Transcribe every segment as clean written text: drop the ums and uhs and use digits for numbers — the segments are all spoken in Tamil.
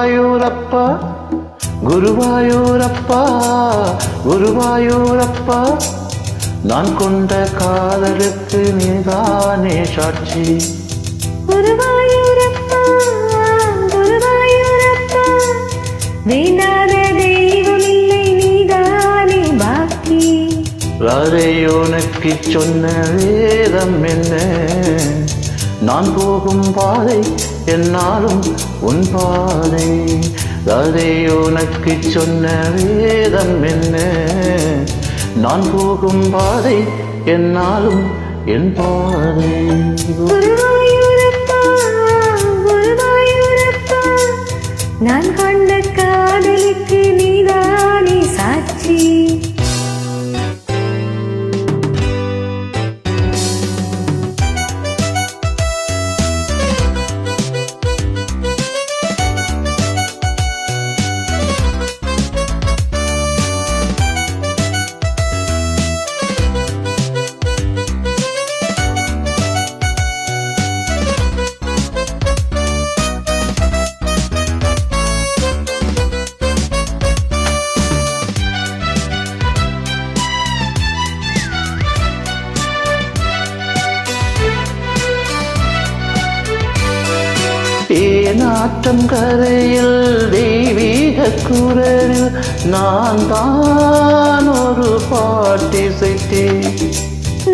குருவாயூரப்பா குருவாயூரப்பா குருவாயூரப்பா நான் கொண்ட காதலுக்கு நீதானே சாட்சி. குருவாயூரப்பா குருவாயூரப்பா வேண்டாத தெய்வம் இல்லை நீதானே பாக்கி. ராதையோனுக்கு சொன்ன வேதம் என்ன, நான் போகும் பாதை என்னாலும் உன் பாதை. ராதையோனுக்கு சொன்ன வேதம் என்ன, நான் போகும் பாதை என்னாலும் என் பாதை. குருவாயூரப்பா குருவாயூரப்பா நான் கொண்ட காதலுக்கு நீதானே சாட்சி. நாட்டம் கரையில் தெய்வீக குரலில் நான் தான் ஒரு பாட்டிசைத்தேன்.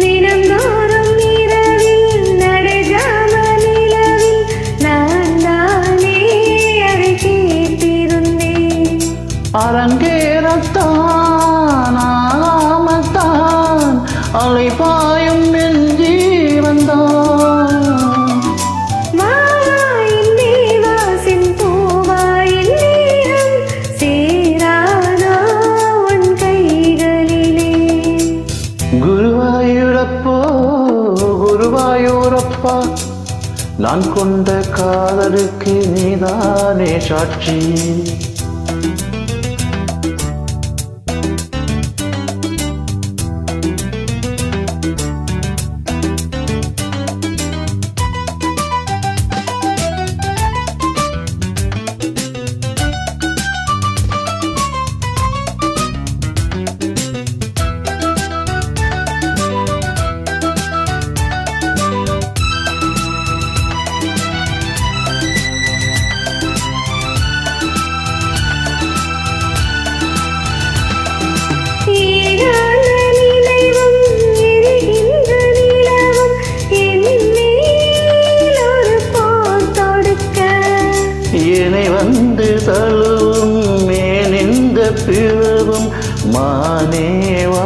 தினந்தோறும் இரவில் நடைஜாம நிலவில் நான் தானே அதை கேட்டிருந்தேன். அரங்கேறத்தான் ஆமாமத்தான் அலைபாயும் என் ஜீவன்தான். குருவாயூரப்பா குருவாயூரப்பா நான் கொண்ட காதலுக்கு நீதானே சாட்சி. என்னை வந்து தழுவும் மேனிந்த பிளவும் மானேவா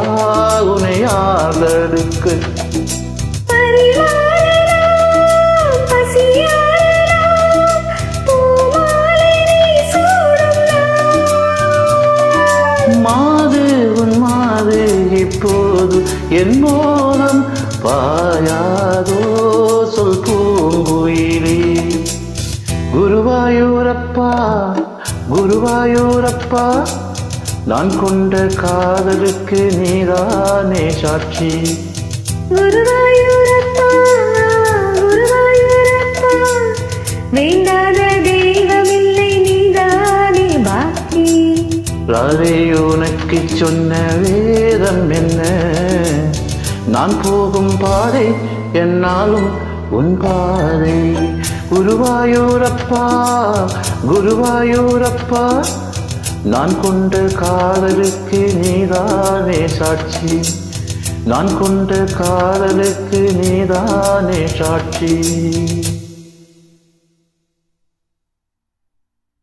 உனை ஆதடுக்க. மாது உன் மாது இப்போது என் மோகம் பாயாதோ சொல் பூங்குயிலே. குருவாயூரப்பா குருவாயூரப்பா நான் கொண்ட காதலுக்கு நீதானே சாட்சி. குருவாயூரப்பா குருவாயூரப்பா வேண்டாத தெய்வம் இல்லை நீதானே பாக்கி. ராதையோனுக்கு சொன்ன வேதம் என்ன, நான் போகும் பாதை என்னாலும் உன் பாதை. குருவாயூரப்பா குருவாயூரப்பா நான் கொண்ட காதலுக்கு நீதானே சாட்சி. நான் கொண்ட காதலுக்கு நீதானே சாட்சி.